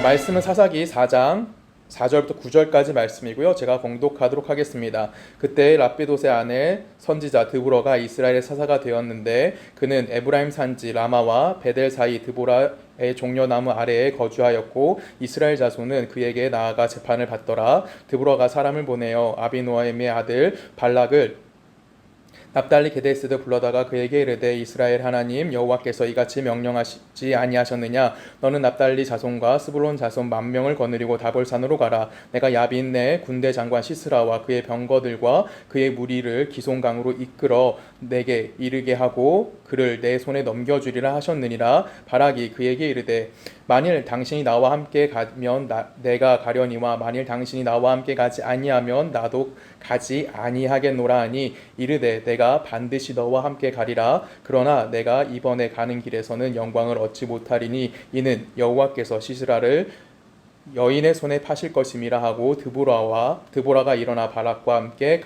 말씀은 사사기 4장 4절부터 9절까지 말씀이고요. 제가 봉독하도록 하겠습니다. 그때 랍비돗의 아내 선지자 드보라가 이스라엘의 사사가 되었는데 그는 에브라임 산지 라마와 베델 사이 드보라의 종려나무 아래에 거주하였고 이스라엘 자손은 그에게 나아가 재판을 받더라. 드보라가 사람을 보내어 아비노아임의 아들 발락을 납달리 게데스도 불러다가 그에게 이르되 이스라엘 하나님 여호와께서 이같이 명령하시지 아니하셨느냐. 너는 납달리 자손과 스불론 자손 10,000명을 거느리고 다볼산으로 가라. 내가 야빈 내 군대 장관 시스라와 그의 병거들과 그의 무리를 기송강으로 이끌어 내게 이르게 하고 그를 내 손에 넘겨주리라 하셨느니라. 바락이 그에게 이르되 만일 당신이 나와 함께 가면 내가 가려니와 만일 당신이 나와 함께 가지 아니하면 나도 가지 아니하겠노라 하니 이르되 내가 반드시 너와 함께 가리라. 그러나 내가 이번에 가는 길에서는 영광을 얻지 못하리니 이는 여호와께서 시스라를 여인의 손에 파실 것임이라 하고 드보라가 일어나 바락과 함께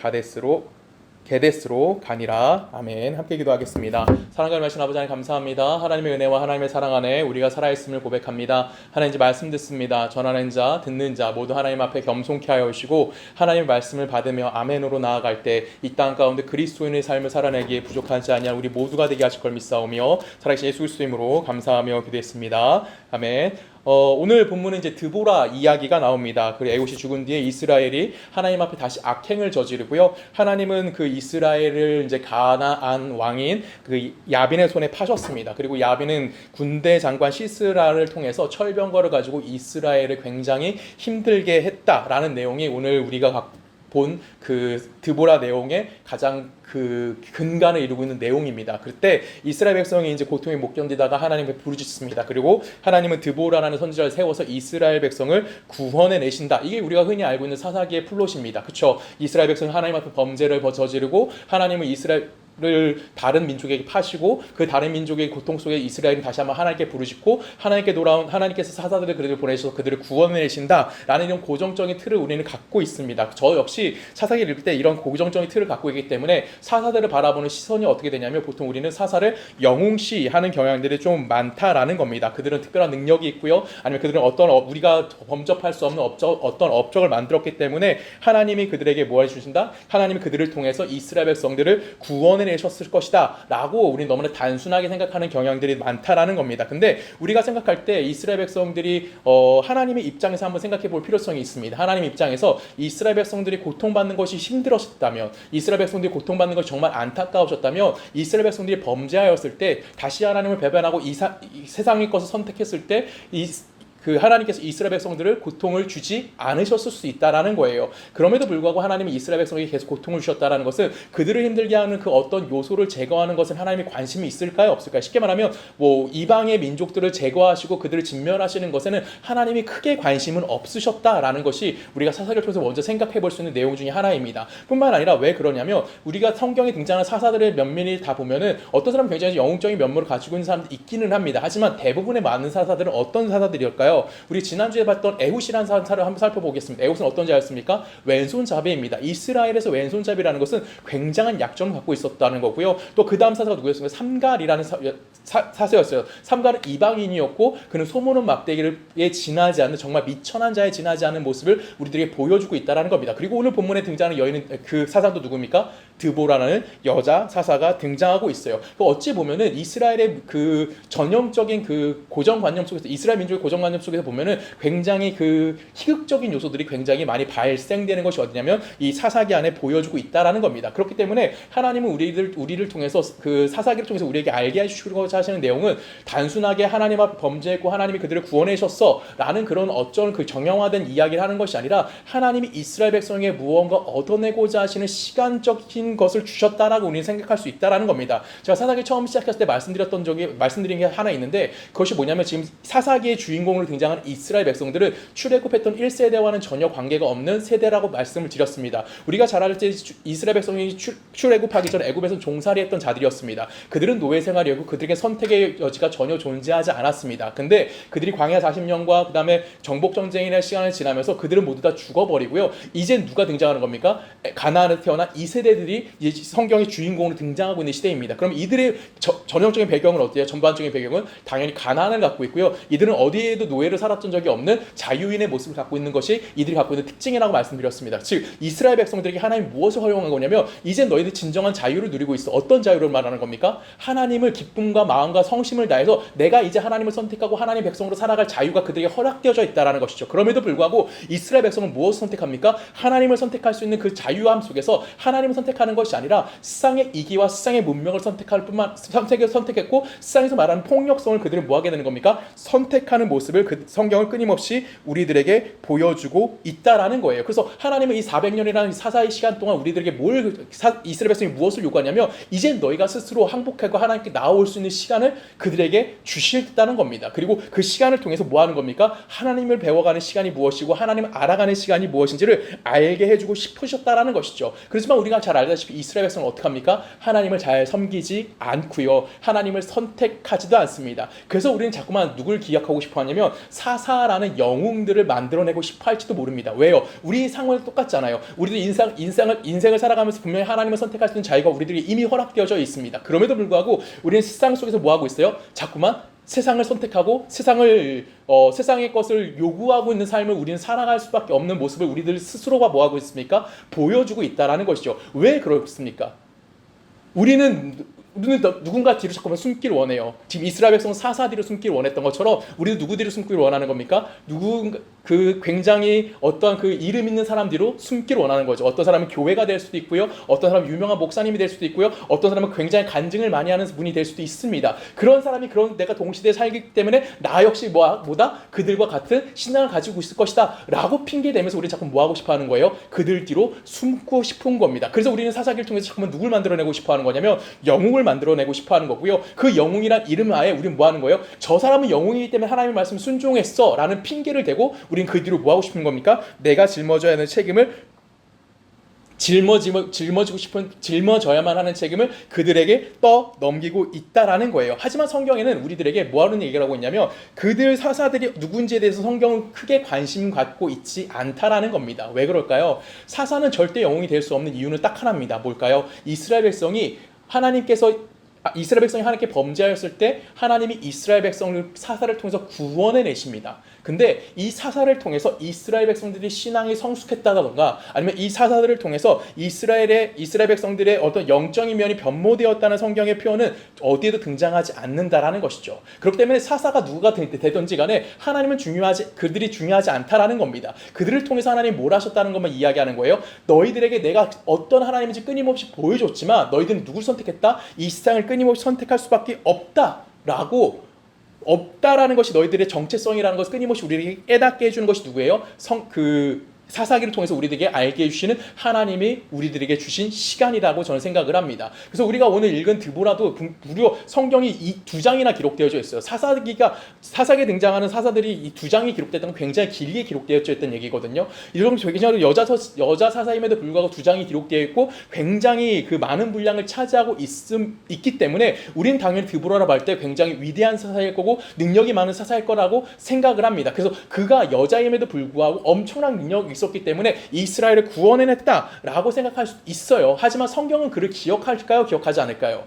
게데스로 가니라. 아멘. 함께 기도하겠습니다. 사랑하는 말씀 아버지 하나님 감사합니다. 하나님의 은혜와 하나님의 사랑 안에 우리가 살아있음을 고백합니다. 하나님 말씀 듣습니다. 전하는 자 듣는 자 모두 하나님 앞에 겸손케 하여 주시고 하나님의 말씀을 받으며 아멘으로 나아갈 때 이 땅 가운데 그리스도인의 삶을 살아내기에 부족하지 아니한 우리 모두가 되게 하실 걸 믿사오며 살아계신 예수 그리스도 이름으로 감사하며 기도했습니다. 아멘. 오늘 본문은 이제 드보라 이야기가 나옵니다. 그 에봇이 죽은 뒤에 이스라엘이 하나님 앞에 다시 악행을 저지르고요. 하나님은 그 이스라엘을 이제 가나안 왕인 그 야빈의 손에 파셨습니다. 그리고 야빈은 군대 장관 시스라를 통해서 철병거를 가지고 이스라엘을 굉장히 힘들게 했다라는 내용이 오늘 우리가 본 그 드보라 내용의 가장 그 근간을 이루고 있는 내용입니다. 그때 이스라엘 백성이 이제 고통에 못 견디다가 하나님께 부르짖습니다. 그리고 하나님은 드보라라는 선지자를 세워서 이스라엘 백성을 구원해 내신다. 이게 우리가 흔히 알고 있는 사사기의 플롯입니다. 그렇죠? 이스라엘 백성이 하나님 앞에 범죄를 저지르고 하나님은 이스라엘을 다른 민족에게 파시고 그 다른 민족의 고통 속에 이스라엘이 다시 한번 하나님께 부르짖고 하나님께 돌아온 하나님께서 사사들을 그들을 보내셔서 그들을 구원해 내신다라는 이런 고정적인 틀을 우리는 갖고 있습니다. 저 역시 사사기를 읽을 때 이런 고정적인 틀을 갖고 있기 때문에 사사들을 바라보는 시선이 어떻게 되냐면 보통 우리는 사사를 영웅시하는 경향들이 좀 많다라는 겁니다. 그들은 특별한 능력이 있고요. 아니면 그들은 우리가 범접할 수 없는 어떤 업적을 만들었기 때문에 하나님이 그들에게 뭐 해주신다? 하나님이 그들을 통해서 이스라엘 백성들을 구원해 내셨을 것이다 라고 우리는 너무나 단순하게 생각하는 경향들이 많다라는 겁니다. 근데 우리가 생각할 때 이스라엘 백성들이 하나님의 입장에서 한번 생각해 볼 필요성이 있습니다. 하나님 입장에서 이스라엘 백성들이 고통받는 것이 힘들었다면 이스라엘 백성들이 고통받는 것이 정말 안타까우셨다면 이스라엘 백성들이 범죄하였을 때 다시 하나님을 배반하고 이 세상의 것을 선택했을 때 그 하나님께서 이스라엘 백성들을 고통을 주지 않으셨을 수 있다라는 거예요. 그럼에도 불구하고 하나님이 이스라엘 백성에게 계속 고통을 주셨다라는 것은 그들을 힘들게 하는 그 어떤 요소를 제거하는 것은 하나님이 관심이 있을까요? 없을까요? 쉽게 말하면 뭐 이방의 민족들을 제거하시고 그들을 진멸하시는 것에는 하나님이 크게 관심은 없으셨다라는 것이 우리가 사사기를 통해서 먼저 생각해 볼 수 있는 내용 중에 하나입니다. 뿐만 아니라 왜 그러냐면 우리가 성경에 등장하는 사사들의 면면을 다 보면은 어떤 사람은 굉장히 영웅적인 면모를 가지고 있는 사람들이 있기는 합니다. 하지만 대부분의 많은 사사들은 어떤 사사들일까요? 우리 지난주에 봤던 에훗이라는 사사를 한번 살펴보겠습니다. 에훗은 어떤 자였습니까? 왼손잡이입니다. 이스라엘에서 왼손잡이라는 것은 굉장한 약점을 갖고 있었다는 거고요. 또 그 다음 사사가 누구였습니까? 삼갈이라는 사세였어요. 삼갈은 이방인이었고 그는 소모는 막대기에 지나지 않는 정말 미천한 자에 지나지 않는 모습을 우리들에게 보여주고 있다는 겁니다. 그리고 오늘 본문에 등장하는 여인은 그 사사도 누굽니까? 드보라라는 여자 사사가 등장하고 있어요. 어찌 보면은 이스라엘의 그 전형적인 그 고정관념 속에서 이스라엘 민족의 고정관념 속에서 보면은 굉장히 그 희극적인 요소들이 굉장히 많이 발생되는 것이 어디냐면 이 사사기 안에 보여주고 있다라는 겁니다. 그렇기 때문에 하나님은 우리를 통해서 그 사사기를 통해서 우리에게 알게 해주시고자 하시는 내용은 단순하게 하나님 앞에 범죄했고 하나님이 그들을 구원하셨어라는 그런 어떤 그 정형화된 이야기를 하는 것이 아니라 하나님이 이스라엘 백성에게 무언가 얻어내고자 하시는 시간적인 것을 주셨다라고 우리는 생각할 수 있다라는 겁니다. 제가 사사기 처음 시작했을 때 말씀드린 게 하나 있는데 그것이 뭐냐면 지금 사사기의 주인공으로 등장하는 이스라엘 백성들은 출애굽했던 1세대와는 전혀 관계가 없는 세대라고 말씀을 드렸습니다. 우리가 잘 알 때 이스라엘 백성이 출애굽하기 전에 애굽에서 종살이했던 자들이었습니다. 그들은 노예 생활이었고 그들에게 선택의 여지가 전혀 존재하지 않았습니다. 근데 그들이 광야 40년과 그 다음에 정복전쟁이라는 시간을 지나면서 그들은 모두 다 죽어버리고요. 이제 누가 등장하는 겁니까? 가나안에서 태어난 2세대들이 이제 성경의 주인공으로 등장하고 있는 시대입니다. 그럼 이들의 전형적인 배경은 어때요? 전반적인 배경은 당연히 가나안을 갖고 있고요. 이들은 어디에도 노예로 살았던 적이 없는 자유인의 모습을 갖고 있는 것이 이들이 갖고 있는 특징이라고 말씀드렸습니다. 즉 이스라엘 백성들에게 하나님이 무엇을 허용한 거냐면 이제 너희들 진정한 자유를 누리고 있어. 어떤 자유를 말하는 겁니까? 하나님을 기쁨과 마음과 성심을 다해서 내가 이제 하나님을 선택하고 하나님 백성으로 살아갈 자유가 그들에게 허락되어져 있다는 것이죠. 그럼에도 불구하고 이스라엘 백성은 무엇을 선택합니까? 하나님을 선택할 수 있는 그 자유함 속에서 하나님을 선택하는 것이 아니라 세상의 이기와 세상의 문명을 선택했고 세상에서 말하는 폭력성을 그들은 뭐하게 되는 겁니까? 선택하는 모습을 그 성경을 끊임없이 우리들에게 보여주고 있다라는 거예요. 그래서 하나님은 이 400년이라는 사사의 시간 동안 우리들에게 이스라엘 백성이 무엇을 요구하냐면 이제 너희가 스스로 항복하고 하나님께 나아올 수 있는 시간을 그들에게 주시겠다는 겁니다. 그리고 그 시간을 통해서 뭐 하는 겁니까? 하나님을 배워가는 시간이 무엇이고 하나님을 알아가는 시간이 무엇인지를 알게 해주고 싶으셨다라는 것이죠. 그렇지만 우리가 잘 알다시피 이스라엘 백성은 어떻게 합니까? 하나님을 잘 섬기지 않고요. 하나님을 선택하지도 않습니다. 그래서 우리는 자꾸만 누굴 기억하고 싶어 하냐면 사사라는 영웅들을 만들어내고 싶어 할지도 모릅니다. 왜요? 우리 상황이 똑같잖아요. 우리도 인생을 살아가면서 분명히 하나님을 선택할 수 있는 자유가 우리들이 이미 허락되어져 있습니다. 그럼에도 불구하고 우리는 세상 속에서 뭐 하고 있어요? 자꾸만 세상을 선택하고 세상의 것을 요구하고 있는 삶을 우리는 살아갈 수밖에 없는 모습을 우리들 스스로가 뭐 하고 있습니까? 보여주고 있다라는 것이죠. 왜 그렇습니까? 우리는 누군가 뒤로 자꾸만 숨기를 원해요. 지금 이스라엘 백성은 사사 뒤로 숨기를 원했던 것처럼 우리도 누구 뒤로 숨기를 원하는 겁니까? 굉장히 어떠한 그 이름 있는 사람 뒤로 숨기를 원하는 거죠. 어떤 사람은 교회가 될 수도 있고요. 어떤 사람은 유명한 목사님이 될 수도 있고요. 어떤 사람은 굉장히 간증을 많이 하는 분이 될 수도 있습니다. 그런 사람이 그런 내가 동시대에 살기 때문에 나 역시 뭐다? 그들과 같은 신앙을 가지고 있을 것이다 라고 핑계대면서 우리는 자꾸 뭐 하고 싶어 하는 거예요? 그들 뒤로 숨고 싶은 겁니다. 그래서 우리는 사사기를 통해서 자꾸만 누굴 만들어내고 싶어 하는 거냐면 영웅을 만들어내고 싶어 하는 거고요. 그 영웅이란 이름 하에 우리는 뭐 하는 거예요? 저 사람은 영웅이기 때문에 하나님의 말씀 순종했어 라는 핑계를 대고 우리는 그 뒤로 뭐 하고 싶은 겁니까? 내가 짊어져야 하는 책임을 짊어져야만 하는 책임을 그들에게 떠넘기고 있다라는 거예요. 하지만 성경에는 우리들에게 뭐하는 얘기를 하고 있냐면 그들 사사들이 누군지에 대해서 성경은 크게 관심 갖고 있지 않다라는 겁니다. 왜 그럴까요? 사사는 절대 영웅이 될 수 없는 이유는 딱 하나입니다. 뭘까요? 이스라엘 백성이 하나님께 범죄하였을 때 하나님이 이스라엘 백성을 사사를 통해서 구원해 내십니다. 근데 이 사사를 통해서 이스라엘 백성들이 신앙이 성숙했다던가 아니면 이 사사들을 통해서 이스라엘 백성들의 어떤 영적인 면이 변모되었다는 성경의 표현은 어디에도 등장하지 않는다라는 것이죠. 그렇기 때문에 사사가 누가 되든지 간에 그들이 중요하지 않다라는 겁니다. 그들을 통해서 하나님이 뭘 하셨다는 것만 이야기하는 거예요. 너희들에게 내가 어떤 하나님인지 끊임없이 보여줬지만 너희들은 누굴 선택했다? 이 세상을 끊임없이 선택할 수밖에 없다라는 것이 너희들의 정체성이라는 것을 끊임없이 우리에게 깨닫게 해주는 것이 누구예요? 사사기를 통해서 우리들에게 알게 해주시는 하나님이 우리들에게 주신 시간이라고 저는 생각을 합니다. 그래서 우리가 오늘 읽은 드보라도 무려 성경이 이 2장이나 기록되어져 있어요. 사사기에 등장하는 사사들이 이 2장이 기록됐던 건 굉장히 길게 기록되어져 있던 얘기거든요. 이런 여자 사사임에도 불구하고 2장이 되어 있고 굉장히 그 많은 분량을 차지하고 있기 때문에 우리는 당연히 드보라라고 할 때 굉장히 위대한 사사일 거고 능력이 많은 사사일 거라고 생각을 합니다. 그래서 그가 여자임에도 불구하고 엄청난 능력이 있었기 때문에 이스라엘을 구원해냈다라고 생각할 수 있어요. 하지만 성경은 그를 기억할까요? 기억하지 않을까요?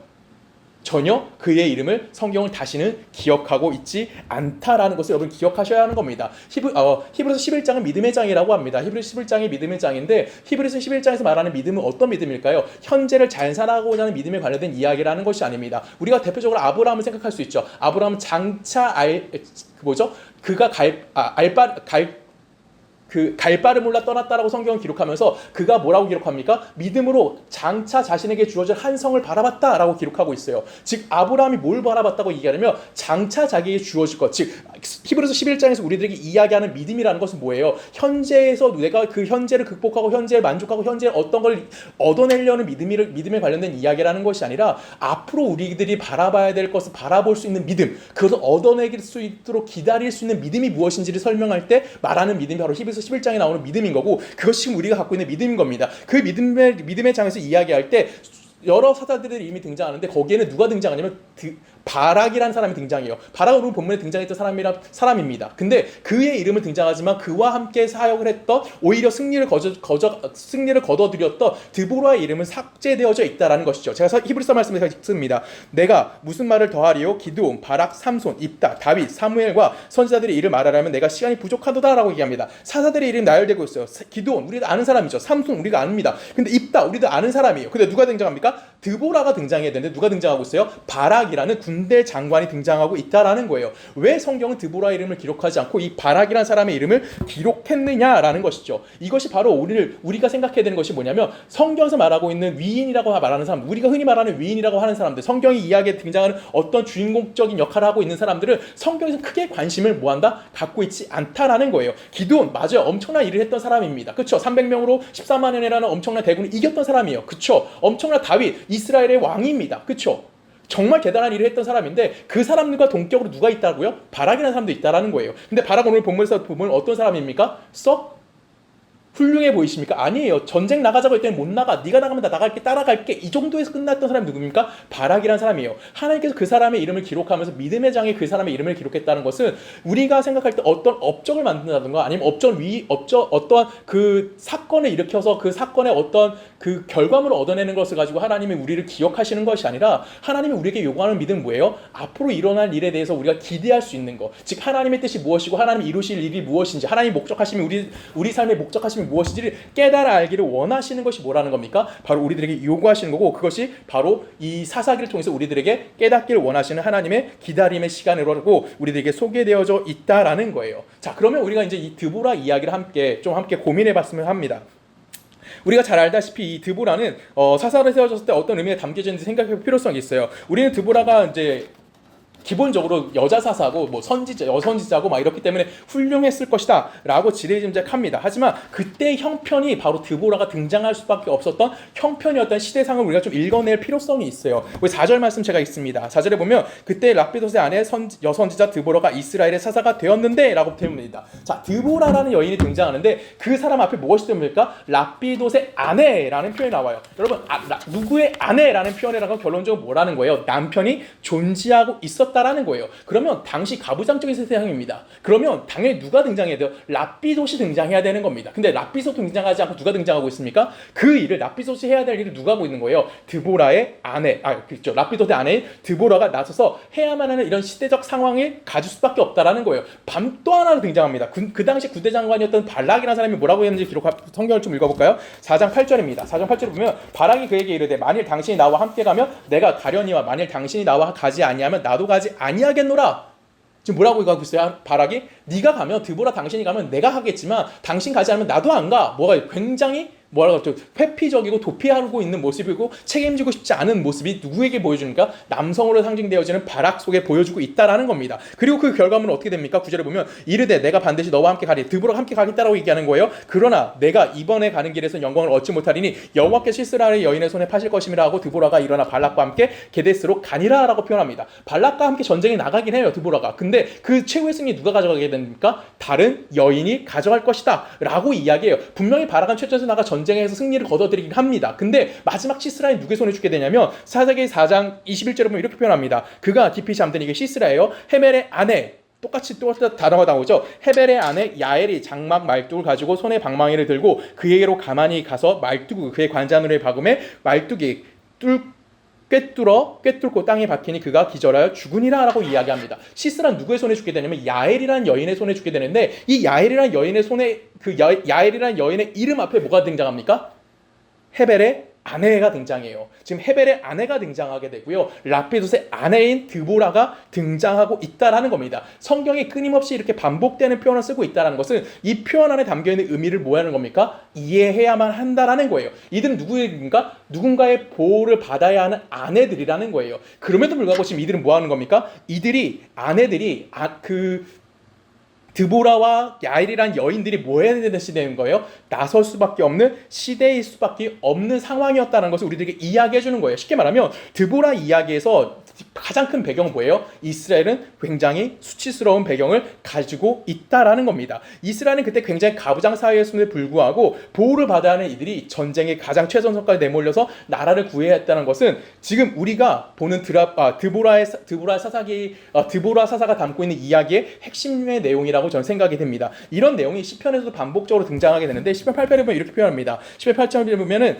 전혀 그의 이름을 성경은 다시는 기억하고 있지 않다라는 것을 여러분 기억하셔야 하는 겁니다. 히브리서 11장은 믿음의 장이라고 합니다. 히브리서 11장이 믿음의 장인데 히브리서 11장에서 말하는 믿음은 어떤 믿음일까요? 현재를 잘 살아가고자 하는 믿음에 관련된 이야기라는 것이 아닙니다. 우리가 대표적으로 아브라함을 생각할 수 있죠. 아브라함은 장차 그가 갈바를 몰라 떠났다라고 성경은 기록하면서 그가 뭐라고 기록합니까? 믿음으로 장차 자신에게 주어질 한 성을 바라봤다라고 기록하고 있어요. 즉 아브라함이 뭘 바라봤다고 얘기하냐면 장차 자기에게 주어질 것, 즉 히브리서 11장에서 우리들에게 이야기하는 믿음이라는 것은 뭐예요? 현재에서 내가 그 현재를 극복하고 현재에 만족하고 현재에 어떤 걸 얻어내려는 믿음에 관련된 이야기라는 것이 아니라 앞으로 우리들이 바라봐야 될 것을 바라볼 수 있는 믿음, 그것을 얻어내길 수 있도록 기다릴 수 있는 믿음이 무엇인지를 설명할 때 말하는 믿음이 바로 히브리서 11장에 나오는 믿음인 거고 그것이 지금 우리가 갖고 있는 믿음인 겁니다. 그 믿음의 장에서 이야기할 때 여러 사사들의 이름이 등장하는데 거기에는 누가 등장하냐면 바락이라는 사람이 등장해요. 바락은 본문에 등장했던 사람입니다. 근데 그의 이름을 등장하지만 그와 함께 사역을 했던 오히려 승리를 거둬들였던 드보라의 이름은 삭제되어져 있다라는 것이죠. 제가 히브리서 말씀을 읽습니다. 내가 무슨 말을 더하리요? 기드온, 바락, 삼손, 입다, 다윗, 사무엘과 선지자들의 이름을 말하려면 내가 시간이 부족하도다라고 얘기합니다. 사사들의 이름이 나열되고 있어요. 기드온 우리가 아는 사람이죠. 삼손 우리가 압니다. 근데 입다 우리도 아는 사람이에요. 근데 누가 등장합니까? 드보라가 등장해야 되는데 누가 등장하고 있어요? 바락이라는 군대 장관이 등장하고 있다라는 거예요. 왜 성경은 드보라 이름을 기록하지 않고 이 바락이라는 사람의 이름을 기록했느냐라는 것이죠. 이것이 바로 우리가 생각해야 되는 것이 뭐냐면 성경에서 말하고 있는 위인이라고 말하는 사람, 우리가 흔히 말하는 위인이라고 하는 사람들, 성경이 이야기에 등장하는 어떤 주인공적인 역할을 하고 있는 사람들은 성경에서 크게 관심을 뭐한다? 갖고 있지 않다라는 거예요. 기드온 맞아요. 엄청난 일을 했던 사람입니다. 그렇죠? 300명으로 14만 원이라는 엄청난 대군을 이겼던 사람이에요. 그렇죠? 엄청난 다윗, 이스라엘의 왕입니다. 그렇죠? 정말 대단한 일을 했던 사람인데 그 사람들과 동격으로 누가 있다고요? 바락이라는 사람도 있다라는 거예요. 근데 바락은 오늘 본문에서 보면 어떤 사람입니까? 썩 훌륭해 보이십니까? 아니에요. 전쟁 나가자고 할 때는 못 나가. 네가 나가면 나 나갈게, 따라갈게. 이 정도에서 끝났던 사람이 누굽니까? 바락이라는 사람이에요. 하나님께서 그 사람의 이름을 기록하면서 믿음의 장에 그 사람의 이름을 기록했다는 것은 우리가 생각할 때 어떤 업적을 만든다든가 아니면 어떠한 그 사건을 일으켜서 그 사건의 어떤 그 결과물을 얻어내는 것을 가지고 하나님이 우리를 기억하시는 것이 아니라 하나님이 우리에게 요구하는 믿음은 뭐예요? 앞으로 일어날 일에 대해서 우리가 기대할 수 있는 것. 즉 하나님의 뜻이 무엇이고 하나님이 이루실 일이 무엇인지, 하나님이 목적하시면 우리 삶의 목적하시면 무엇인지를 깨달아 알기를 원하시는 것이 뭐라는 겁니까? 바로 우리들에게 요구하시는 거고, 그것이 바로 이 사사기를 통해서 우리들에게 깨닫기를 원하시는 하나님의 기다림의 시간으로 우리들에게 소개되어져 있다라는 거예요. 자, 그러면 우리가 이제 이 드보라 이야기를 함께 고민해봤으면 합니다. 우리가 잘 알다시피 이 드보라는 사사를 세워졌을 때 어떤 의미가 담겨져 있는지 생각할 필요성이 있어요. 우리는 드보라가 이제 기본적으로 여자 사사고 뭐 여선지자고 막 이렇기 때문에 훌륭했을 것이다 라고 지레짐작합니다. 하지만 그때의 형편이 바로 드보라가 등장할 수밖에 없었던 형편이었던 시대상을 우리가 좀 읽어낼 필요성이 있어요. 4절 말씀 제가 읽습니다. 4절에 보면 그때 랍비돗의 아내 여선지자 드보라가 이스라엘의 사사가 되었는데 라고 됩니다. 자, 드보라라는 여인이 등장하는데 그 사람 앞에 무엇이 됩니까? 랍비돗의 아내라는 표현이 나와요. 여러분 누구의 아내라는 표현이라고 결론적으로 뭐라는 거예요? 남편이 존재하고 있었다라는 거예요. 그러면 당시 가부장적인 세상입니다. 그러면 당연히 누가 등장해야 돼요? 랍비돗이 등장해야 되는 겁니다. 근데 랍비돗 등장하지 않고 누가 등장하고 있습니까? 그 일을 랍비돗이 해야 될 일을 누가 하고 있는 거예요? 드보라의 아내, 그렇죠. 랍비돗의 아내인 드보라가 나서서 해야만 하는 이런 시대적 상황을 가질 수밖에 없다라는 거예요. 또 하나 등장합니다. 그 당시 구대 장관이었던 발락이라는 사람이 뭐라고 했는지 성경을 좀 읽어볼까요? 4장 8절입니다. 4장 8절에 보면 발락이 그에게 이르되 만일 당신이 나와 함께 가면 내가 가려니와 만일 당신이 나와 가지 아니하면 나도 가지 아니하겠노라. 지금 뭐라고 하고 있어요? 발락이 네가 가면 드보라 당신이 가면 내가 하겠지만 당신 가지 않으면 나도 안 가. 뭐가 굉장히 뭐라고 하죠? 회피적이고 도피하고 있는 모습이고 책임지고 싶지 않은 모습이 누구에게 보여주니까 남성으로 상징되어지는 바락 속에 보여주고 있다라는 겁니다. 그리고 그 결과물은 어떻게 됩니까? 9절에 보면 이르되 내가 반드시 너와 함께 가리. 드보라가 함께 가겠다라고 얘기하는 거예요. 그러나 내가 이번에 가는 길에서 영광을 얻지 못하리니 여호와께서 시스라의 여인의 손에 파실 것임이라 하고 드보라가 일어나 발락과 함께 게데스로 가니라 라고 표현합니다. 발락과 함께 전쟁에 나가긴 해요, 드보라가. 근데 그 최후의 승리 누가 가져가게 됩니까? 다른 여인이 가져갈 것이다 라고 이야기해요. 분명히 발락은 최전에서 나가 전쟁에서 승리를 거둬들이긴 합니다. 근데 마지막 시스라는 누구의 손에 죽게 되냐면 사사기 4장 21절에 보면 이렇게 표현합니다. 그가 깊이 잠든 이게 시스라예요. 헤멜의 아내, 똑같이 또 단어가 나오죠. 헤벨의 아내 야엘이 장막 말뚝을 가지고 손에 방망이를 들고 그에게로 가만히 가서 말뚝 그의 관자놀이에 박음에 말뚝이 꿰뚫고 땅에 박히니 그가 기절하여 죽으니라 라고 이야기합니다. 시스라는 누구의 손에 죽게 되냐면 야엘이라는 여인의 손에 죽게 되는데 이 야엘이라는 여인의 손에 야엘이라는 여인의 이름 앞에 뭐가 등장합니까? 헤벨의 아내가 등장해요. 지금 헤벨의 아내가 등장하게 되고요. 랍비돗의 아내인 드보라가 등장하고 있다라는 겁니다. 성경이 끊임없이 이렇게 반복되는 표현을 쓰고 있다는 것은 이 표현 안에 담겨있는 의미를 뭐라는 겁니까? 이해해야만 한다라는 거예요. 이들은 누구인가? 누군가의 보호를 받아야 하는 아내들이라는 거예요. 그럼에도 불구하고 지금 이들은 뭐하는 겁니까? 아내들이 드보라와 야엘이란 여인들이 뭐 해야 되는 시대인 거예요? 나설 수밖에 없는 시대일 수밖에 없는 상황이었다는 것을 우리들에게 이야기해 주는 거예요. 쉽게 말하면 드보라 이야기에서 가장 큰 배경은 뭐예요? 이스라엘은 굉장히 수치스러운 배경을 가지고 있다라는 겁니다. 이스라엘은 그때 굉장히 가부장 사회였음에도 불구하고 보호를 받아야 하는 이들이 전쟁의 가장 최전선까지 내몰려서 나라를 구해야 했다는 것은 지금 우리가 보는 드보라 사사가 담고 있는 이야기의 핵심의 내용이라고 저는 생각이 됩니다. 이런 내용이 시편에서도 반복적으로 등장하게 되는데 시편 8편에 보면 이렇게 표현합니다. 시편 8편에 보면은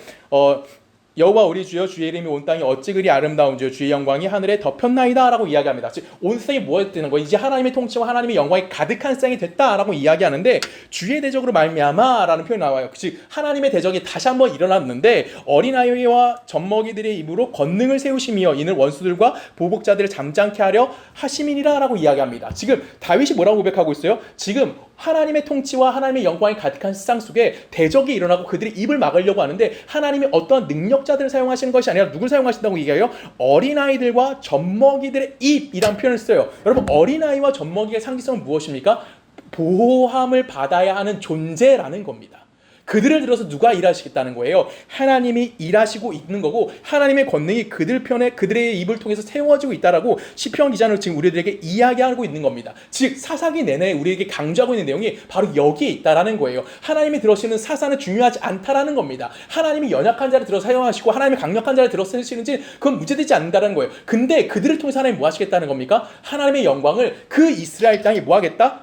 여호와 우리 주여 주의 이름이 온 땅이 어찌 그리 아름다운지요 주의 영광이 하늘에 덮였나이다 라고 이야기합니다. 즉 온 세상이 뭐가 되는 거예요? 이제 하나님의 통치와 하나님의 영광이 가득한 세상이 됐다라고 이야기하는데 주의 대적으로 말미암아 라는 표현이 나와요. 즉 하나님의 대적이 다시 한번 일어났는데 어린아이와 젖먹이들의 입으로 권능을 세우시며 이는 원수들과 보복자들을 잠잠케 하려 하심이니라 라고 이야기합니다. 지금 다윗이 뭐라고 고백하고 있어요? 지금 하나님의 통치와 하나님의 영광이 가득한 세상 속에 대적이 일어나고 그들이 입을 막으려고 하는데 하나님이 어떤 능력자들을 사용하시는 것이 아니라 누굴 사용하신다고 얘기해요? 어린아이들과 젖먹이들의 입이라는 표현을 써요. 여러분 어린아이와 젖먹이의 상징성은 무엇입니까? 보호함을 받아야 하는 존재라는 겁니다. 그들을 들어서 누가 일하시겠다는 거예요? 하나님이 일하시고 있는 거고 하나님의 권능이 그들 편에 그들의 입을 통해서 세워지고 있다라고 시편 기자는 지금 우리들에게 이야기하고 있는 겁니다. 즉 사사기 내내 우리에게 강조하고 있는 내용이 바로 여기에 있다라는 거예요. 하나님이 들어시는 사사는 중요하지 않다라는 겁니다. 하나님이 연약한 자를 들어 사용하시고 하나님이 강력한 자를 들어 쓰시는지 그건 문제되지 않는다는 거예요. 근데 그들을 통해서 하나님이 뭐 하시겠다는 겁니까? 하나님의 영광을 그 이스라엘 땅에 뭐 하겠다?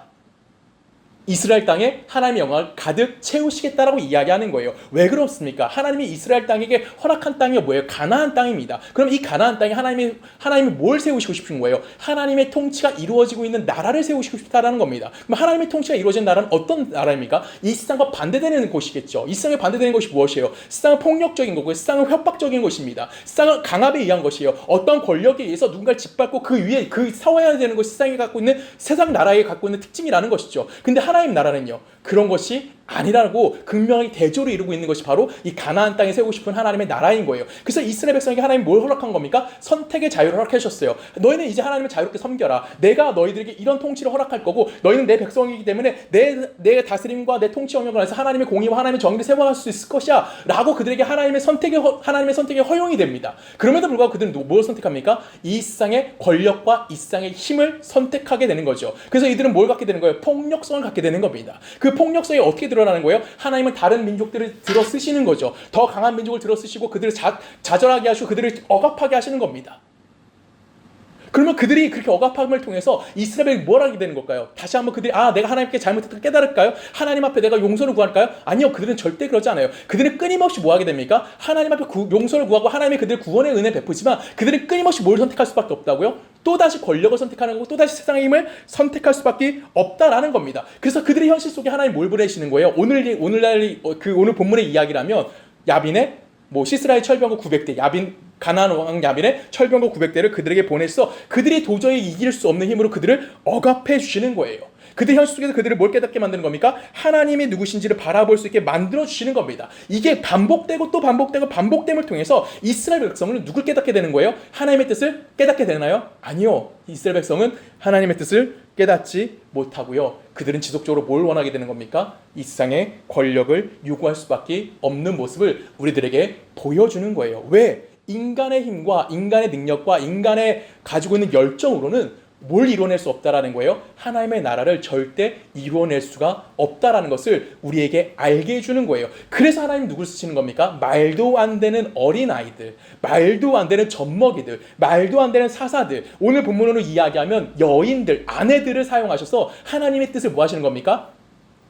이스라엘 땅에 하나님의 영광을 가득 채우시겠다라고 이야기하는 거예요. 왜 그렇습니까? 하나님이 이스라엘 땅에게 허락한 땅이 뭐예요? 가나안 땅입니다. 그럼 이 가나안 땅에 하나님이 뭘 세우시고 싶은 거예요? 하나님의 통치가 이루어지고 있는 나라를 세우시고 싶다라는 겁니다. 그럼 하나님의 통치가 이루어진 나라는 어떤 나라입니까? 이 세상과 반대되는 곳이겠죠. 이 세상에 반대되는 것이 무엇이에요? 세상은 폭력적인 거고 세상은 협박적인 것입니다. 세상은 강압에 의한 것이에요. 어떤 권력에 의해서 누군가를 짓밟고 그 위에 싸워야 되는 것이 세상에 갖고 있는 세상 나라에 갖고 있는 특징이라는 것이죠. 근데 하나님 나라는요 그런 것이 아니라고 극명하게 대조를 이루고 있는 것이 바로 이 가나안 땅에 세우고 싶은 하나님의 나라인 거예요. 그래서 이스라엘 백성에게 하나님이 뭘 허락한 겁니까? 선택의 자유를 허락해 주셨어요. 너희는 이제 하나님을 자유롭게 섬겨라. 내가 너희들에게 이런 통치를 허락할 거고 너희는 내 백성이기 때문에 내 다스림과 내 통치 영역을 해서 하나님의 공의와 하나님의 정의를 세워갈 수 있을 것이야 라고 그들에게 하나님의 선택이 허용이 됩니다. 그럼에도 불구하고 그들은 뭘 선택합니까? 이 세상의 권력과 이 세상의 힘을 선택하게 되는 거죠. 그래서 이들은 뭘 갖게 되는 거예요? 폭력성을 갖게 되는 겁니다. 그 폭력성이 어떻게 드러나는 거예요? 하나님은 다른 민족들을 들어 쓰시는 거죠. 더 강한 민족을 들어 쓰시고 그들을 좌절하게 하시고 그들을 억압하게 하시는 겁니다. 그러면 그들이 그렇게 억압함을 통해서 이스라엘이 뭘 하게 되는 걸까요? 다시 한번 그들이 내가 하나님께 잘못했다 깨달을까요? 하나님 앞에 내가 용서를 구할까요? 아니요. 그들은 절대 그러지 않아요. 그들은 끊임없이 뭐 하게 됩니까? 하나님 앞에 용서를 구하고 하나님이 그들의 구원의 은혜 베푸지만 그들은 끊임없이 뭘 선택할 수밖에 없다고요? 또다시 권력을 선택하는 거고 또다시 세상의 힘을 선택할 수밖에 없다라는 겁니다. 그래서 그들의 현실 속에 하나님 뭘 보내시는 거예요? 오늘 본문의 이야기라면 야빈의 시스라의 철병거 900대 가나안 왕 야빈의 철병거 900대를 그들에게 보내서 그들이 도저히 이길 수 없는 힘으로 그들을 억압해 주시는 거예요. 그들 현실 속에서 그들을 뭘 깨닫게 만드는 겁니까? 하나님이 누구신지를 바라볼 수 있게 만들어 주시는 겁니다. 이게 반복되고 또 반복되고 반복됨을 통해서 이스라엘 백성은 누굴 깨닫게 되는 거예요? 하나님의 뜻을 깨닫게 되나요? 아니요. 이스라엘 백성은 하나님의 뜻을 깨닫지 못하고요. 그들은 지속적으로 뭘 원하게 되는 겁니까? 이 세상의 권력을 요구할 수밖에 없는 모습을 우리들에게 보여주는 거예요. 왜? 인간의 힘과 인간의 능력과 인간의 가지고 있는 열정으로는 뭘 이뤄낼 수 없다라는 거예요. 하나님의 나라를 절대 이뤄낼 수가 없다라는 것을 우리에게 알게 해주는 거예요. 그래서 하나님 누굴 쓰시는 겁니까? 말도 안 되는 어린아이들, 말도 안 되는 젖먹이들, 말도 안 되는 사사들, 오늘 본문으로 이야기하면 여인들, 아내들을 사용하셔서 하나님의 뜻을 뭐 하시는 겁니까?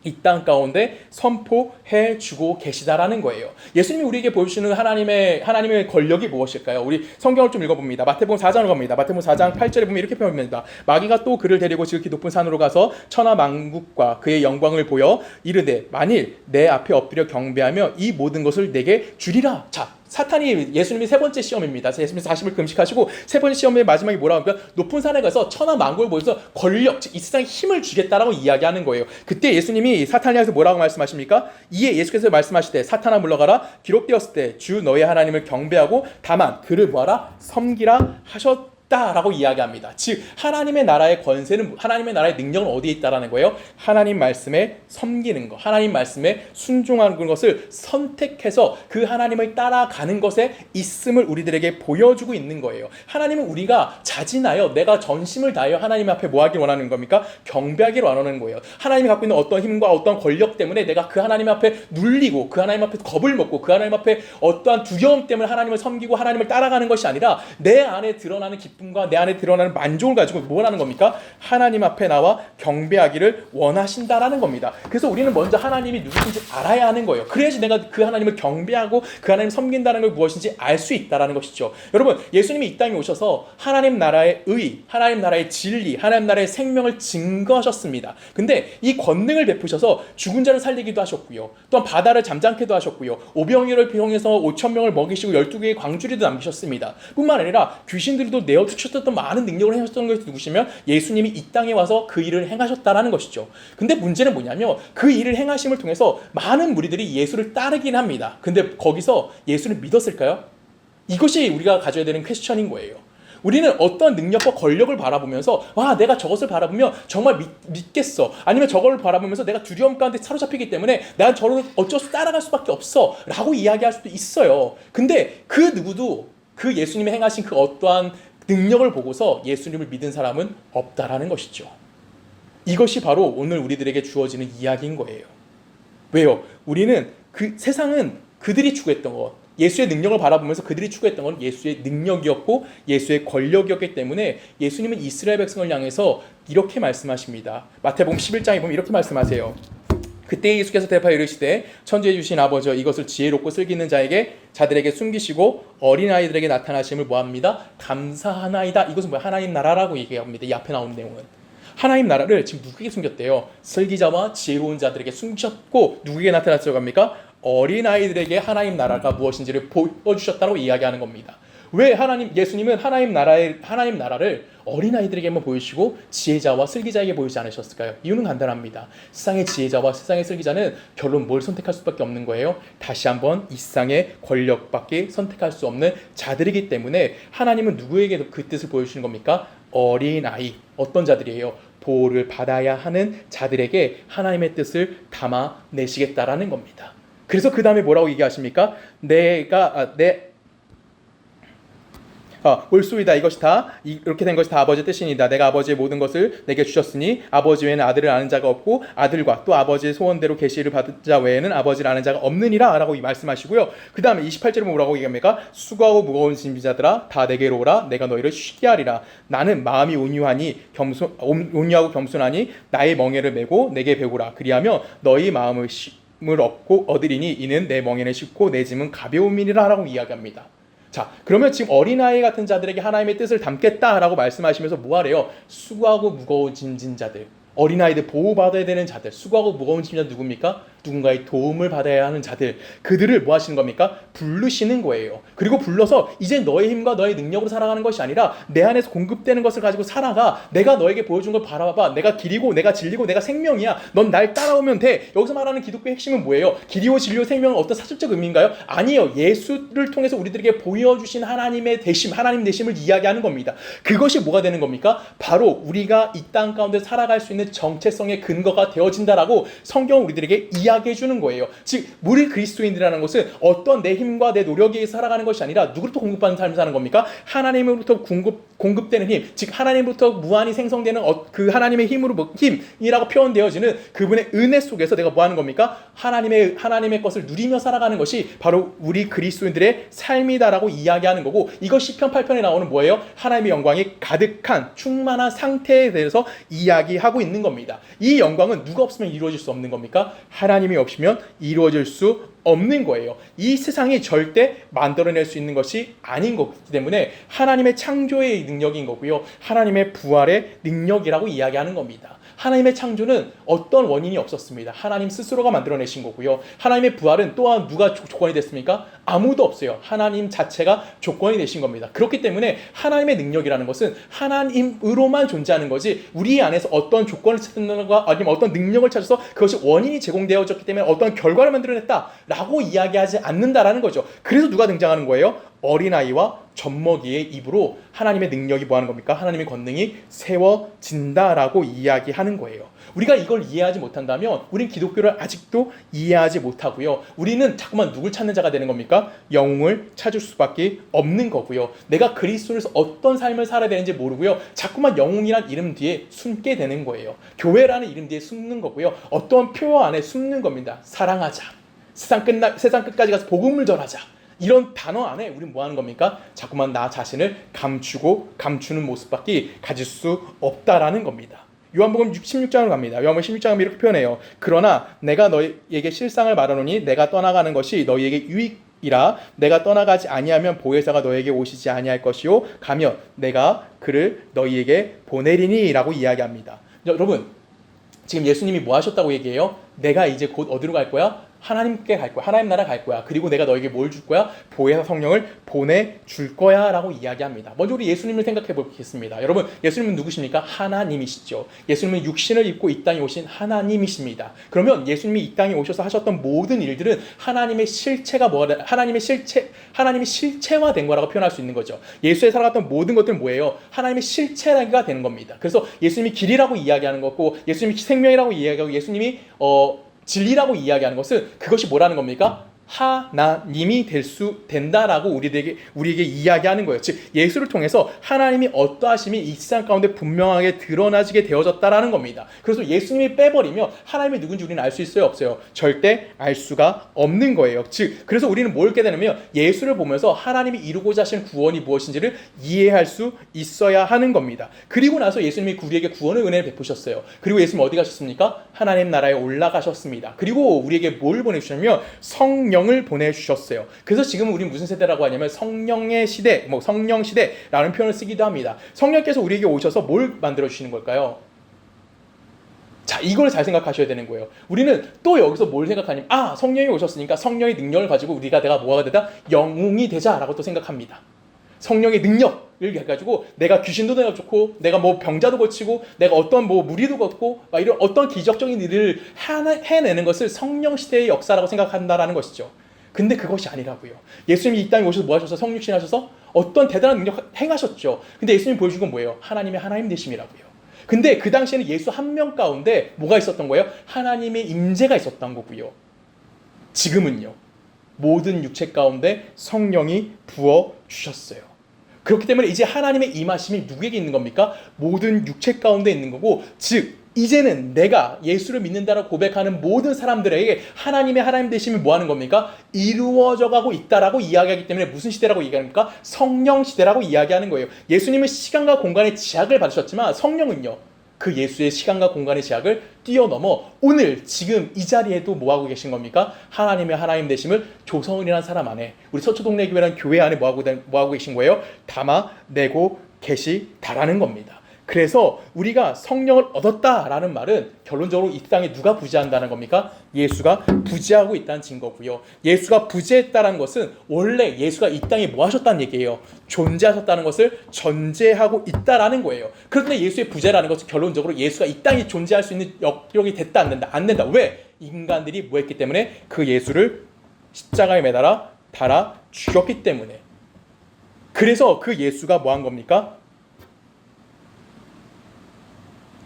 이 땅 가운데 선포해 주고 계시다라는 거예요. 예수님이 우리에게 보여주시는 하나님의 권력이 무엇일까요? 우리 성경을 좀 읽어봅니다. 마태복음 4장을 갑니다. 마태복음 4장 8절에 보면 이렇게 표현합니다. 마귀가 또 그를 데리고 지극히 높은 산으로 가서 천하 만국과 그의 영광을 보여 이르되 만일 내 앞에 엎드려 경배하며 이 모든 것을 내게 주리라. 자, 사탄이 예수님이 세 번째 시험입니다. 예수님이 40일 금식하시고 세 번째 시험의 마지막에 뭐라고 하니까 높은 산에 가서 천하 만국을 보여서 권력, 즉 이 세상에 힘을 주겠다라고 이야기하는 거예요. 그때 예수님이 사탄을 향해서 뭐라고 말씀하십니까? 이에 예수께서 말씀하시되 사탄아 물러가라. 기록되었을 때 주 너의 하나님을 경배하고 다만 그를 뭐하라? 섬기라 하셨다. 있다라고 이야기합니다. 즉 하나님의 나라의 권세는, 하나님의 나라의 능력은 어디에 있다라는 거예요? 하나님 말씀에 섬기는 것, 하나님 말씀에 순종하는 것을 선택해서 그 하나님을 따라가는 것에 있음을 우리들에게 보여주고 있는 거예요. 하나님은 우리가 자진하여 내가 전심을 다하여 하나님 앞에 뭐 하길 원하는 겁니까? 경배하기를 원하는 거예요. 하나님이 갖고 있는 어떤 힘과 어떤 권력 때문에 내가 그 하나님 앞에 눌리고 그 하나님 앞에 겁을 먹고 그 하나님 앞에 어떠한 두려움 때문에 하나님을 섬기고 하나님을 따라가는 것이 아니라 내 안에 드러나는 기쁨과 내 안에 드러나는 만족을 가지고 뭘 하는 겁니까? 하나님 앞에 나와 경배하기를 원하신다라는 겁니다. 그래서 우리는 먼저 하나님이 누구신지 알아야 하는 거예요. 그래야지 내가 그 하나님을 경배하고 그 하나님을 섬긴다는 걸 무엇인지 알 수 있다라는 것이죠. 여러분, 예수님이 이 땅에 오셔서 하나님 나라의 의, 하나님 나라의 진리, 하나님 나라의 생명을 증거하셨습니다. 근데 이 권능을 베푸셔서 죽은 자를 살리기도 하셨고요. 또한 바다를 잠잠케도 하셨고요. 오병이어를 비용해서 5천 명을 먹이시고 12개의 광주리도 남기셨습니다. 뿐만 아니라 귀신들도 내어쫓았던 많은 능력을 행하셨던 것이 누구시면 예수님이 이 땅에 와서 그 일을 행하셨다라는 것이죠. 근데 문제는 뭐냐면 그 일을 행하심을 통해서 많은 무리들이 예수를 따르긴 합니다. 근데 거기서 예수를 믿었을까요? 이것이 우리가 가져야 되는 퀘스천인 거예요. 우리는 어떤 능력과 권력을 바라보면서 와, 내가 저것을 바라보면 정말 믿겠어, 아니면 저걸 바라보면서 내가 두려움 가운데 사로잡히기 때문에 난 저를 어쩔 수 따라갈 수밖에 없어 라고 이야기할 수도 있어요. 근데 그 누구도 그 예수님이 행하신 그 어떠한 능력을 보고서 예수님을 믿은 사람은 없다라는 것이죠. 이것이 바로 오늘 우리들에게 주어지는 이야기인 거예요. 왜요? 우리는 그 세상은 그들이 추구했던 것, 예수의 능력을 바라보면서 그들이 추구했던 건 예수의 능력이었고 예수의 권력이었기 때문에 예수님은 이스라엘 백성을 향해서 이렇게 말씀하십니다. 마태복음 11장에 보면 이렇게 말씀하세요. 그때 예수께서 대답하여 이르시되 천지에 주신 아버지여, 이것을 지혜롭고 슬기 있는 자들에게 숨기시고 어린아이들에게 나타나심을 뭐합니다? 감사하나이다. 이것은 뭐야? 하나님 나라라고 얘기합니다. 이 앞에 나오는 내용은 하나님 나라를 지금 누구에게 숨겼대요? 슬기자와 지혜로운 자들에게 숨기셨고 누구에게 나타났다고 합니까? 어린아이들에게 하나님 나라가 무엇인지를 보여주셨다고 이야기하는 겁니다. 왜 예수님은 하나님 나라를 어린아이들에게만 보이시고 지혜자와 슬기자에게 보이지 않으셨을까요? 이유는 간단합니다. 세상의 지혜자와 세상의 슬기자는 결론 뭘 선택할 수밖에 없는 거예요? 다시 한번 이 세상의 권력밖에 선택할 수 없는 자들이기 때문에 하나님은 누구에게 그 뜻을 보여주시는 겁니까? 어린아이, 어떤 자들이에요? 보호를 받아야 하는 자들에게 하나님의 뜻을 담아내시겠다라는 겁니다. 그래서 그 다음에 뭐라고 얘기하십니까? 옳소이다. 이것이 다 이렇게 된 것이 다 아버지의 뜻이니이다. 내가 아버지의 모든 것을 내게 주셨으니 아버지 외에는 아들을 아는 자가 없고 아들과 또 아버지의 소원대로 계시를 받은 자 외에는 아버지를 아는 자가 없느니라 라고 말씀하시고요. 그 다음에 28절에 뭐라고 얘기합니까? 수고하고 무거운 짐자들아 다 내게로 오라. 내가 너희를 쉬게 하리라. 나는 마음이 온유하고 겸손하니 나의 멍에를 메고 내게 배우라. 그리하면 너희 마음을 얻으리니 이는 내 멍에는 쉽고 내 짐은 가벼움이니라 라고 이야기합니다. 자, 그러면 지금 어린아이 같은 자들에게 하나님의 뜻을 담겠다라고 말씀하시면서 뭐하래요? 수고하고 무거운 짐진 자들, 어린아이들 보호받아야 되는 자들, 수고하고 무거운 짐진 자들 누굽니까? 누군가의 도움을 받아야 하는 자들, 그들을 뭐 하시는 겁니까? 부르시는 거예요. 그리고 불러서 이제 너의 힘과 너의 능력으로 살아가는 것이 아니라 내 안에서 공급되는 것을 가지고 살아가. 내가 너에게 보여준 걸 바라봐. 내가 길이고 내가 진리고 내가 생명이야. 넌 날 따라오면 돼. 여기서 말하는 기독교의 핵심은 뭐예요? 길이요 진리요 생명은 어떤 사실적 의미인가요? 아니에요. 예수를 통해서 우리들에게 보여주신 하나님의 대심, 하나님 대심을 이야기하는 겁니다. 그것이 뭐가 되는 겁니까? 바로 우리가 이 땅 가운데 살아갈 수 있는 정체성의 근거가 되어진다라고 성경은 우리들에게 이야기해 주는 거예요. 즉 우리 그리스도인이라는 것은 어떤 내 힘과 내 노력에 의해 살아가는 것이 아니라 누구로부터 공급받는 삶을 사는 겁니까? 하나님으로부터 공급되는 힘, 즉 하나님으로부터 무한히 생성되는 그 하나님의 힘이라고 표현되어지는 그분의 은혜 속에서 내가 뭐 하는 겁니까? 하나님의 것을 누리며 살아가는 것이 바로 우리 그리스도인들의 삶이다라고 이야기하는 거고, 이것 시편 8편에 나오는 뭐예요? 하나님의 영광이 가득한 충만한 상태에 대해서 이야기하고 있는 겁니다. 이 영광은 누가 없으면 이루어질 수 없는 겁니까? 하나님이 없으면 이루어질 수 없는 거예요. 이 세상이 절대 만들어낼 수 있는 것이 아닌 거기 때문에 하나님의 창조의 능력인 거고요. 하나님의 부활의 능력이라고 이야기하는 겁니다. 하나님의 창조는 어떤 원인이 없었습니다. 하나님 스스로가 만들어내신 거고요. 하나님의 부활은 또한 누가 조건이 됐습니까? 아무도 없어요. 하나님 자체가 조건이 되신 겁니다. 그렇기 때문에 하나님의 능력이라는 것은 하나님으로만 존재하는 거지, 우리 안에서 어떤 조건을 찾는가 아니면 어떤 능력을 찾아서 그것이 원인이 제공되어졌기 때문에 어떤 결과를 만들어냈다라고 이야기하지 않는다라는 거죠. 그래서 누가 등장하는 거예요? 어린아이와 젖먹이의 입으로 하나님의 능력이 뭐하는 겁니까? 하나님의 권능이 세워진다라고 이야기하는 거예요. 우리가 이걸 이해하지 못한다면 우린 기독교를 아직도 이해하지 못하고요. 우리는 자꾸만 누굴 찾는 자가 되는 겁니까? 영웅을 찾을 수밖에 없는 거고요. 내가 그리스도에서 어떤 삶을 살아야 되는지 모르고요. 자꾸만 영웅이란 이름 뒤에 숨게 되는 거예요. 교회라는 이름 뒤에 숨는 거고요. 어떤 표 안에 숨는 겁니다. 사랑하자. 세상 끝까지 가서 복음을 전하자. 이런 단어 안에 우리는 뭐 하는 겁니까? 자꾸만 나 자신을 감추는 모습밖에 가질 수 없다라는 겁니다. 요한복음 16장으로 갑니다. 요한복음 16장은 이렇게 표현해요. 그러나 내가 너희에게 실상을 말하노니 내가 떠나가는 것이 너희에게 유익이라. 내가 떠나가지 아니하면 보혜사가 너희에게 오시지 아니할 것이요 가면 내가 그를 너희에게 보내리니 라고 이야기합니다. 여러분, 지금 예수님이 뭐 하셨다고 얘기해요? 내가 이제 곧 어디로 갈 거야? 하나님께 갈 거야. 하나님 나라 갈 거야. 그리고 내가 너에게 뭘 줄 거야? 보혜사 성령을 보내줄 거야 라고 이야기합니다. 먼저 우리 예수님을 생각해 보겠습니다. 여러분, 예수님은 누구십니까? 하나님이시죠. 예수님은 육신을 입고 이 땅에 오신 하나님이십니다. 그러면 예수님이 이 땅에 오셔서 하셨던 모든 일들은 하나님의 실체가 하나님의 실체화된 거라고 표현할 수 있는 거죠. 예수에 살아갔던 모든 것들은 뭐예요? 하나님의 실체가 되는 겁니다. 그래서 예수님이 길이라고 이야기하는 거고, 예수님이 생명이라고 이야기하고, 예수님이 진리라고 이야기하는 것은 그것이 뭐라는 겁니까? 하나님이 된다라고 우리에게 이야기하는 거예요. 즉 예수를 통해서 하나님이 어떠하심이 이 세상 가운데 분명하게 드러나지게 되어졌다라는 겁니다. 그래서 예수님이 빼버리면 하나님이 누군지 우리는 알 수 있어요, 없어요? 절대 알 수가 없는 거예요. 즉 그래서 우리는 뭘 깨닫게 되냐면 예수를 보면서 하나님이 이루고자 하시는 구원이 무엇인지를 이해할 수 있어야 하는 겁니다. 그리고 나서 예수님이 우리에게 구원의 은혜를 베푸셨어요. 그리고 예수님 어디 가셨습니까? 하나님 나라에 올라가셨습니다. 그리고 우리에게 뭘 보내주셨냐면 성령을 보내주셨어요. 그래서 지금 우리 무슨 세대라고 하냐면 성령의 시대, 성령 시대라는 표현을 쓰기도 합니다. 성령께서 우리에게 오셔서 뭘 만들어 주시는 걸까요? 자, 이걸 잘 생각하셔야 되는 거예요. 우리는 또 여기서 뭘 생각하냐면 성령이 오셨으니까 성령의 능력을 가지고 내가 뭐가 되다? 영웅이 되자라고 또 생각합니다. 성령의 능력을 해가지고 내가 귀신도 내어쫓고 내가 뭐 병자도 고치고 내가 어떤 뭐 무리도 걷고 이런 어떤 기적적인 일을 해내는 것을 성령 시대의 역사라고 생각한다라는 것이죠. 근데 그것이 아니라고요. 예수님이 이 땅에 오셔서 뭐 하셔서 성육신 하셔서 어떤 대단한 능력 행하셨죠. 근데 예수님이 보여준 건 뭐예요? 하나님의 하나님 되심이라고요. 근데 그 당시에는 예수 한 명 가운데 뭐가 있었던 거예요? 하나님의 임재가 있었던 거고요. 지금은요. 모든 육체 가운데 성령이 부어 주셨어요. 그렇기 때문에 이제 하나님의 임하심이 누구에게 있는 겁니까? 모든 육체 가운데 있는 거고, 즉 이제는 내가 예수를 믿는다라고 고백하는 모든 사람들에게 하나님의 하나님 되심이 뭐 하는 겁니까? 이루어져 가고 있다라고 이야기하기 때문에 무슨 시대라고 얘기합니까? 성령 시대라고 이야기하는 거예요. 예수님은 시간과 공간의 제약을 받으셨지만 성령은요, 그 예수의 시간과 공간의 제약을 뛰어넘어 오늘 지금 이 자리에도 뭐하고 계신 겁니까? 하나님의 하나님 되심을 조성은이라는 사람 안에, 우리 서초동네 교회라는 교회 안에 뭐하고 계신 거예요? 담아내고 계시다라는 겁니다. 그래서 우리가 성령을 얻었다라는 말은 결론적으로 이 땅에 누가 부재한다는 겁니까? 예수가 부재하고 있다는 증거고요. 예수가 부재했다는 것은 원래 예수가 이 땅에 뭐 하셨다는 얘기예요? 존재하셨다는 것을 전제하고 있다라는 거예요. 그런데 예수의 부재라는 것은 결론적으로 예수가 이 땅에 존재할 수 있는 역력이 됐다 안 된다? 안 된다. 왜? 인간들이 뭐 했기 때문에? 그 예수를 십자가에 매달아 달아 죽였기 때문에. 그래서 그 예수가 뭐 한 겁니까?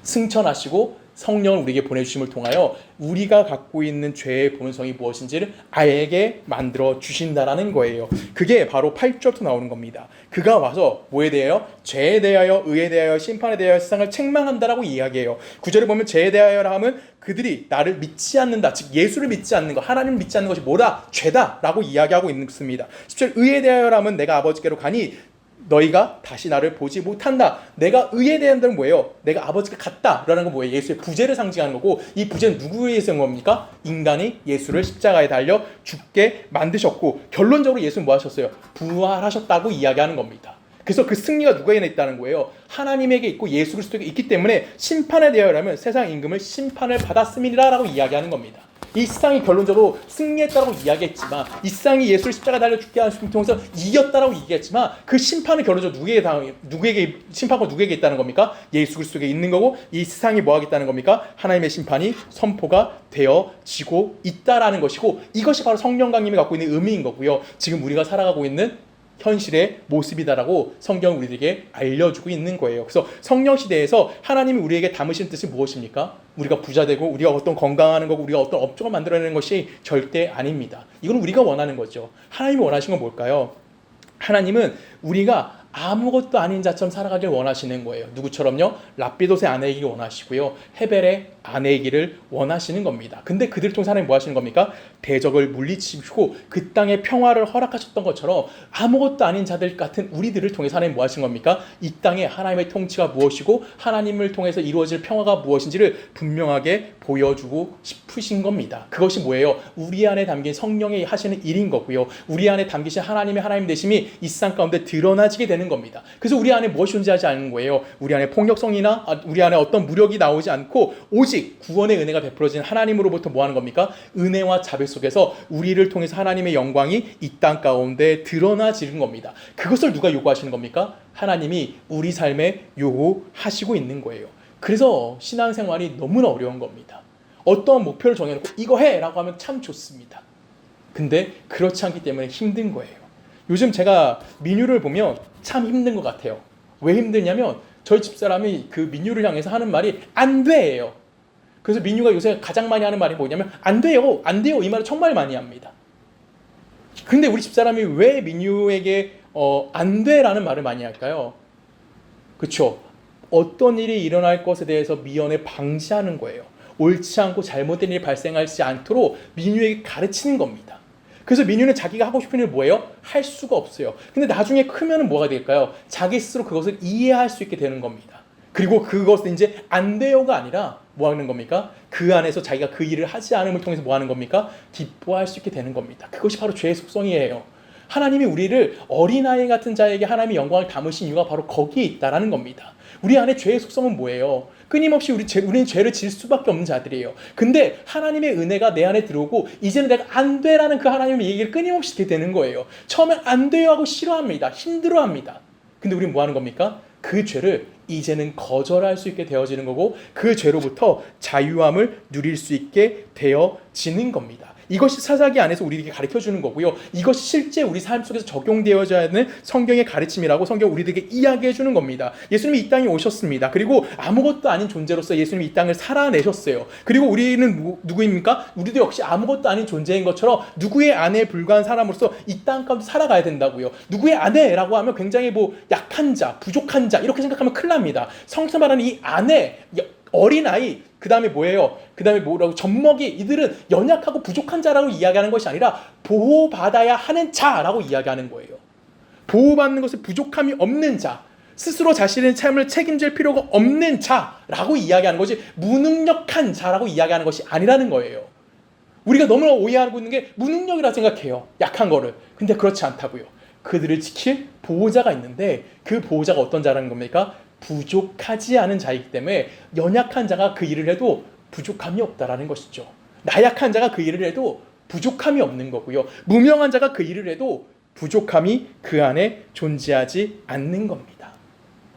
승천하시고 성령을 우리에게 보내주심을 통하여 우리가 갖고 있는 죄의 본성이 무엇인지를 알게 만들어 주신다라는 거예요. 그게 바로 8절부터 나오는 겁니다. 그가 와서 뭐에 대하여? 죄에 대하여, 의에 대하여, 심판에 대하여 세상을 책망한다라고 이야기해요. 9절에 보면 죄에 대하여라 하면 그들이 나를 믿지 않는다, 즉 예수를 믿지 않는 것, 하나님을 믿지 않는 것이 뭐다? 죄다라고 이야기하고 있습니다. 10절 의에 대하여라 하면 내가 아버지께로 가니 너희가 다시 나를 보지 못한다. 내가 의에 대한 데는 뭐예요? 내가 아버지께 갔다라는 건 뭐예요? 예수의 부재를 상징하는 거고, 이 부재는 누구에 의해서 온 겁니까? 인간이 예수를 십자가에 달려 죽게 만드셨고, 결론적으로 예수는 뭐 하셨어요? 부활하셨다고 이야기하는 겁니다. 그래서 그 승리가 누구에게 있다는 거예요? 하나님에게 있고 예수 그리스도에게 있기 때문에 심판에 대하여라면 세상 임금을 심판을 받았음이라고 이야기하는 겁니다. 이 세상이 결론적으로 승리했다라고 이야기했지만, 이 세상이 예수를 십자가에 달려 죽게 하심을 통해서 이겼다라고 얘기했지만, 그 심판은 결론적으로 누구에게 심판과 누구에게 있다는 겁니까? 예수 그리스도에게 있는 거고, 이 세상이 뭐 하겠다는 겁니까? 하나님의 심판이 선포가 되어지고 있다라는 것이고, 이것이 바로 성령 강림이 갖고 있는 의미인 거고요. 지금 우리가 살아가고 있는 현실의 모습이다라고 성경은 우리들에게 알려주고 있는 거예요. 그래서 성령 시대에서 하나님이 우리에게 담으신 뜻이 무엇입니까? 우리가 부자 되고 우리가 어떤 건강하는 거고 우리가 어떤 업적을 만들어내는 것이 절대 아닙니다. 이건 우리가 원하는 거죠. 하나님이 원하시는 건 뭘까요? 하나님은 우리가 아무것도 아닌 자처럼 살아가길 원하시는 거예요. 누구처럼요? 랍비돗의 아내이기 원하시고요. 헤벨의 아내이기를 원하시는 겁니다. 근데 그들을 통해서 하나님 뭐 하시는 겁니까? 대적을 물리치시고 그 땅에 평화를 허락하셨던 것처럼 아무것도 아닌 자들 같은 우리들을 통해서 하나님 뭐 하시는 겁니까? 이 땅에 하나님의 통치가 무엇이고 하나님을 통해서 이루어질 평화가 무엇인지를 분명하게 보여주고 싶으신 겁니다. 그것이 뭐예요? 우리 안에 담긴 성령이 하시는 일인 거고요. 우리 안에 담기신 하나님의 하나님 되심이 이 세상 가운데 드러나지게 되는 겁니다. 그래서 우리 안에 무엇이 존재하지 않는 거예요? 우리 안에 폭력성이나 우리 안에 어떤 무력이 나오지 않고 오직 구원의 은혜가 베풀어진 하나님으로부터 뭐 하는 겁니까? 은혜와 자비 속에서 우리를 통해서 하나님의 영광이 이 땅 가운데 드러나지는 겁니다. 그것을 누가 요구하시는 겁니까? 하나님이 우리 삶에 요구하시고 있는 거예요. 그래서 신앙생활이 너무나 어려운 겁니다. 어떤 목표를 정해놓고 이거 해! 라고 하면 참 좋습니다. 근데 그렇지 않기 때문에 힘든 거예요. 요즘 제가 민유를 보면 참 힘든 것 같아요. 왜 힘드냐면 저희 집사람이 그 민유를 향해서 하는 말이 안 돼예요. 그래서 민유가 요새 가장 많이 하는 말이 뭐냐면 안 돼요, 안 돼요 이 말을 정말 많이 합니다. 근데 우리 집사람이 왜 민유에게 안 돼라는 말을 많이 할까요? 그렇죠. 어떤 일이 일어날 것에 대해서 미연에 방지하는 거예요. 옳지 않고 잘못된 일이 발생하지 않도록 민유에게 가르치는 겁니다. 그래서 민유는 자기가 하고 싶은 일 뭐예요? 할 수가 없어요. 근데 나중에 크면은 뭐가 될까요? 자기 스스로 그것을 이해할 수 있게 되는 겁니다. 그리고 그것은 이제 안 돼요가 아니라 뭐 하는 겁니까? 그 안에서 자기가 그 일을 하지 않음을 통해서 뭐 하는 겁니까? 기뻐할 수 있게 되는 겁니다. 그것이 바로 죄의 속성이에요. 하나님이 우리를 어린아이 같은 자에게 하나님의 영광을 담으신 이유가 바로 거기에 있다라는 겁니다. 우리 안에 죄의 속성은 뭐예요? 끊임없이 우리는 죄를 지을 수밖에 없는 자들이에요. 근데 하나님의 은혜가 내 안에 들어오고 이제는 내가 안 돼라는 그 하나님의 얘기를 끊임없이 듣게 되는 거예요. 처음엔 안 돼요 하고 싫어합니다. 힘들어합니다. 근데 우리는 뭐 하는 겁니까? 그 죄를 이제는 거절할 수 있게 되어지는 거고 그 죄로부터 자유함을 누릴 수 있게 되어지는 겁니다. 이것이 사사기 안에서 우리에게 가르쳐주는 거고요. 이것이 실제 우리 삶 속에서 적용되어져야 하는 성경의 가르침이라고 성경 우리들에게 이야기해 주는 겁니다. 예수님이 이 땅에 오셨습니다. 그리고 아무것도 아닌 존재로서 예수님이 이 땅을 살아내셨어요. 그리고 우리는 누구입니까? 우리도 역시 아무것도 아닌 존재인 것처럼 누구의 아내에 불과한 사람으로서 이 땅 가운데 살아가야 된다고요. 누구의 아내라고 하면 굉장히 약한 자, 부족한 자 이렇게 생각하면 큰일 납니다. 성서 말하는 이 아내, 어린아이, 그 다음에 뭐예요? 그 다음에 뭐라고? 젖먹이, 이들은 연약하고 부족한 자라고 이야기하는 것이 아니라 보호받아야 하는 자라고 이야기하는 거예요. 보호받는 것에 부족함이 없는 자, 스스로 자신의 삶을 책임질 필요가 없는 자라고 이야기하는 것이 무능력한 자라고 이야기하는 것이 아니라는 거예요. 우리가 너무나 오해하고 있는 게 무능력이라 생각해요. 약한 거를. 근데 그렇지 않다고요. 그들을 지킬 보호자가 있는데 그 보호자가 어떤 자라는 겁니까? 부족하지 않은 자이기 때문에 연약한 자가 그 일을 해도 부족함이 없다라는 것이죠. 나약한 자가 그 일을 해도 부족함이 없는 거고요. 무명한 자가 그 일을 해도 부족함이 그 안에 존재하지 않는 겁니다.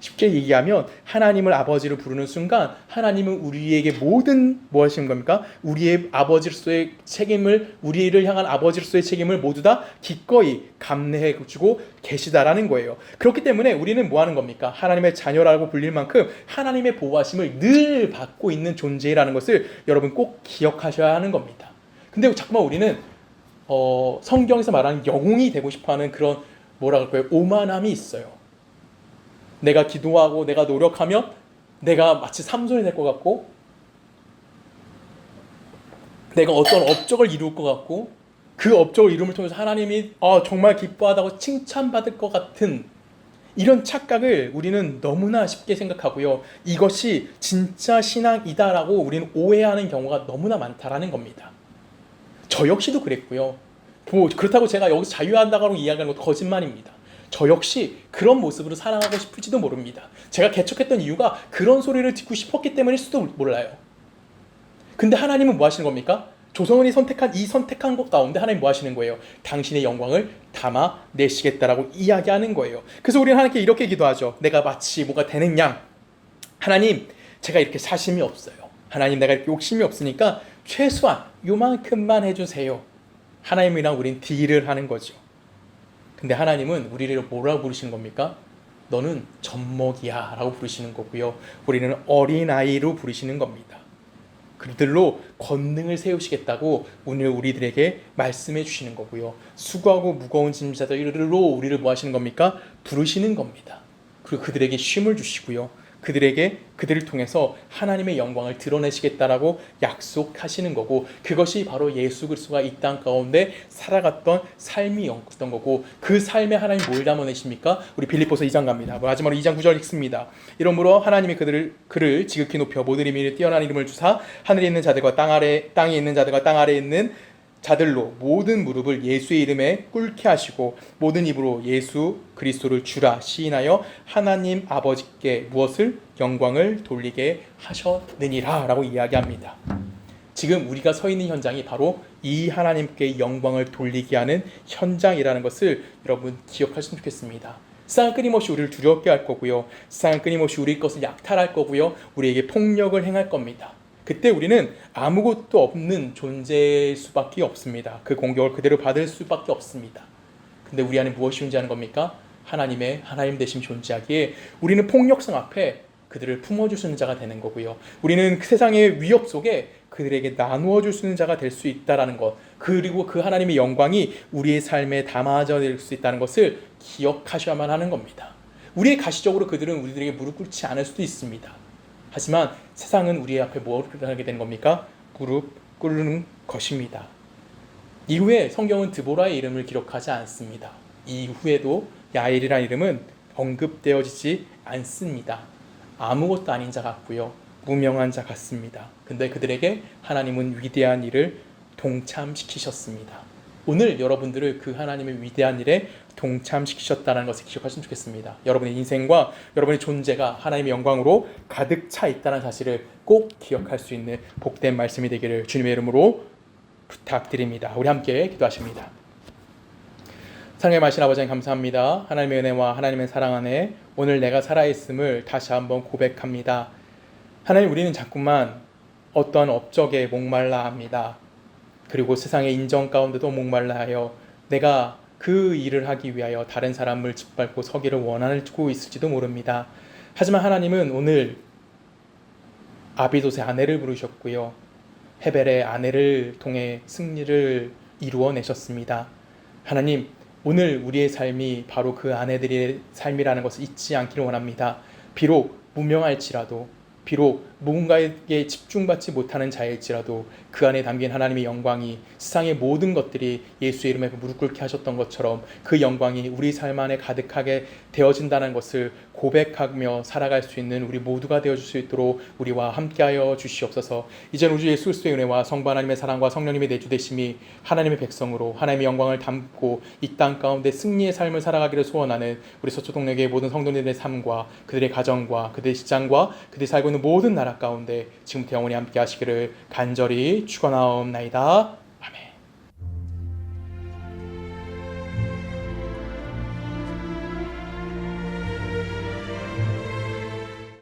쉽게 얘기하면 하나님을 아버지로 부르는 순간 하나님은 우리에게 모든 뭐 하시는 겁니까? 우리의 아버지로서의 책임을, 우리를 향한 아버지로서의 책임을 모두 다 기꺼이 감내해 주고 계시다라는 거예요. 그렇기 때문에 우리는 뭐 하는 겁니까? 하나님의 자녀라고 불릴 만큼 하나님의 보호하심을 늘 받고 있는 존재라는 것을 여러분 꼭 기억하셔야 하는 겁니다. 근데 자꾸만 우리는 성경에서 말하는 영웅이 되고 싶어하는 그런 뭐라 그럴까요? 오만함이 있어요. 내가 기도하고 내가 노력하면 내가 마치 삼손이 될 것 같고 내가 어떤 업적을 이룰 것 같고 그 업적을 이룸을 통해서 하나님이 정말 기뻐하다고 칭찬받을 것 같은 이런 착각을 우리는 너무나 쉽게 생각하고요. 이것이 진짜 신앙이다라고 우리는 오해하는 경우가 너무나 많다라는 겁니다. 저 역시도 그랬고요. 그렇다고 제가 여기서 자유한다고 이야기하는 것도 거짓말입니다. 저 역시 그런 모습으로 살아가고 싶을지도 모릅니다. 제가 개척했던 이유가 그런 소리를 듣고 싶었기 때문일 수도 몰라요. 근데 하나님은 뭐 하시는 겁니까? 조성은이 선택한 것 가운데 하나님 뭐 하시는 거예요? 당신의 영광을 담아내시겠다라고 이야기하는 거예요. 그래서 우리는 하나님께 이렇게 기도하죠. 내가 마치 뭐가 되는 양. 하나님, 제가 이렇게 사심이 없어요. 하나님, 내가 이렇게 욕심이 없으니까 최소한 요만큼만 해주세요. 하나님이랑 우린 딜을 하는 거죠. 근데 하나님은 우리를 뭐라고 부르시는 겁니까? 너는 젖먹이야 라고 부르시는 거고요. 우리는 어린아이로 부르시는 겁니다. 그들로 권능을 세우시겠다고 오늘 우리들에게 말씀해 주시는 거고요. 수고하고 무거운 짐자들로 우리를 뭐 하시는 겁니까? 부르시는 겁니다. 그리고 그들에게 쉼을 주시고요. 그들을 통해서 하나님의 영광을 드러내시겠다라고 약속하시는 거고, 그것이 바로 예수 그리스도가 이 땅 가운데 살아갔던 삶이었던 거고, 그 삶에 하나님 뭘 담아내십니까? 우리 빌립보서 2장 갑니다. 마지막으로 2장 9절 읽습니다. 이러므로 하나님이 그를 지극히 높여 모든 이름이 뛰어난 이름을 주사 하늘에 있는 자들과 땅에 있는 자들과 땅 아래에 있는 자들로 모든 무릎을 예수의 이름에 꿇게 하시고 모든 입으로 예수 그리스도를 주라 시인하여 하나님 아버지께 무엇을? 영광을 돌리게 하셨느니라 라고 이야기합니다. 지금 우리가 서 있는 현장이 바로 이 하나님께 영광을 돌리게 하는 현장이라는 것을 여러분 기억하시면 좋겠습니다. 세상은 끊임없이 우리를 두렵게 할 거고요. 세상은 끊임없이 우리 것을 약탈할 거고요. 우리에게 폭력을 행할 겁니다. 그때 우리는 아무것도 없는 존재일 수밖에 없습니다. 그 공격을 그대로 받을 수밖에 없습니다. 근데 우리 안에 무엇이 존재하는 겁니까? 하나님 대신 존재하기에 우리는 폭력성 앞에 그들을 품어줄 수 있는 자가 되는 거고요. 우리는 세상의 위협 속에 그들에게 나누어 줄 수 있는 자가 될 수 있다는 것, 그리고 그 하나님의 영광이 우리의 삶에 담아져 될 수 있다는 것을 기억하셔야만 하는 겁니다. 우리의 가시적으로 그들은 우리들에게 무릎 꿇지 않을 수도 있습니다. 하지만 세상은 우리 앞에 무엇을 하게 되는 겁니까? 무릎 꿇는 것입니다. 이후에 성경은 드보라의 이름을 기록하지 않습니다. 이후에도 야엘이라는 이름은 언급되어지지 않습니다. 아무것도 아닌 자 같고요. 무명한 자 같습니다. 근데 그들에게 하나님은 위대한 일을 동참시키셨습니다. 오늘 여러분들을 그 하나님의 위대한 일에 동참시키셨다는 것을 기억하시면 좋겠습니다. 여러분의 인생과 여러분의 존재가 하나님의 영광으로 가득 차 있다는 사실을 꼭 기억할 수 있는 복된 말씀이 되기를 주님의 이름으로 부탁드립니다. 우리 함께 기도하십니다. 사랑의 마신 아버지 감사합니다. 하나님의 은혜와 하나님의 사랑 안에 오늘 내가 살아있음을 다시 한번 고백합니다. 하나님, 우리는 자꾸만 어떠한 업적에 목말라 합니다. 그리고 세상의 인정 가운데도 목말라 하여 내가 그 일을 하기 위하여 다른 사람을 짓밟고 서기를 원하고 있을지도 모릅니다. 하지만 하나님은 오늘 아비돗의 아내를 부르셨고요. 헤벨의 아내를 통해 승리를 이루어내셨습니다. 하나님, 오늘 우리의 삶이 바로 그 아내들의 삶이라는 것을 잊지 않기를 원합니다. 비록 무명할지라도, 비록 누군가에게 집중받지 못하는 자일지라도 그 안에 담긴 하나님의 영광이 세상의 모든 것들이 예수의 이름에 무릎 꿇게 하셨던 것처럼 그 영광이 우리 삶 안에 가득하게 되어진다는 것을 고백하며 살아갈 수 있는 우리 모두가 되어줄 수 있도록 우리와 함께하여 주시옵소서. 이제는 우리 예수 그리스도의 은혜와 성부 하나님의 사랑과 성령님의 내주 되심이 하나님의 백성으로 하나님의 영광을 담고 이 땅 가운데 승리의 삶을 살아가기를 소원하는 우리 서초동네교회 모든 성도님들의 삶과 그들의 가정과 그들의 직장과 그들이 살고 있는 모든 나라 가운데 지금부터 영원히 함께 하시기를 간절히 축원하옵나이다.